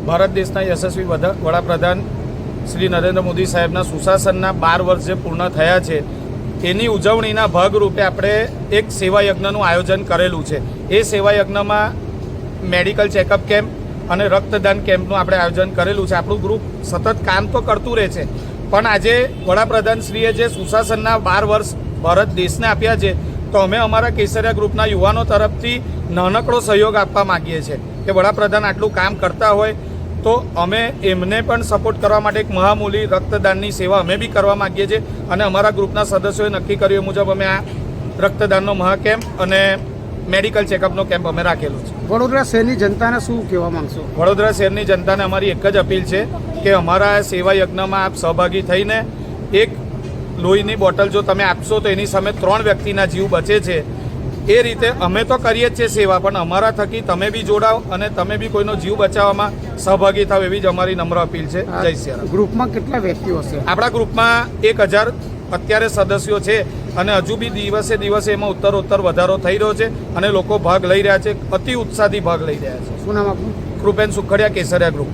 ભારત દેશના યશસ્વી વડાપ્રધાન શ્રી નરેન્દ્ર મોદી સાહેબના સુશાસનના 12 વર્ષ જે પૂર્ણ થયા છે તેની ઉજવણીના ભાગરૂપે આપણે એક સેવા યજ્ઞનું આયોજન કરેલું છે. એ સેવા યજ્ઞમાં મેડિકલ ચેકઅપ કેમ્પ અને રક્તદાન કેમ્પનું આપણે આયોજન કરેલું છે. આપણું ગ્રુપ સતત કામ તો કરતું રહે છે, પણ આજે વડાપ્રધાનશ્રીએ જે સુશાસનના 12 વર્ષ ભારત દેશને આપ્યા છે, તો અમે અમારા કેસરિયા ગ્રુપના યુવાનો તરફથી નાનકડો સહયોગ આપવા માગીએ છીએ કે વડાપ્રધાન આટલું કામ કરતા હોય તો અમે એમને પણ સપોર્ટ કરવા માટે એક મહામૂલી રક્તદાનની સેવા અમે બી કરવા માગીએ છીએ. અને અમારા ગ્રુપના સદસ્યોએ નક્કી કર્યું મુજબ અમે આ રક્તદાનનો મહાકેમ્પ અને મેડિકલ ચેકઅપનો કેમ્પ અમે રાખેલો છે. વડોદરા શહેરની જનતાને શું કહેવા માંગશો? વડોદરા શહેરની જનતાને અમારી એક જ અપીલ છે કે અમારા સેવા યજ્ઞમાં આપ સહભાગી થઈને એક લોહીની બોટલ જો તમે આપશો તો એની સામે 3 વ્યક્તિના જીવ બચે છે. એ રીતે અમે તો કરીએ જ છીએ સેવા, પણ અમારા થકી તમે બી જોડાઓ અને તમે બી કોઈનો જીવ બચાવવામાં સહભાગી થાવ એવી જ અમારી નમ્ર અપીલ છે. જય શ્રી રામ. ગ્રુપમાં કેટલા વ્યક્તિઓ હશે? આપણા ગ્રુપમાં 1000 અત્યારે સદસ્યો છે અને હજુ બી દિવસે દિવસે એમાં ઉત્તરોત્તર વધારો થઈ રહ્યો છે અને લોકો ભાગ લઈ રહ્યા છે, અતિ ઉત્સાહથી ભાગ લઈ રહ્યા છે. શું નામ આપનું? કૃપેન સુખડિયા, કેસરિયા ગ્રુપ.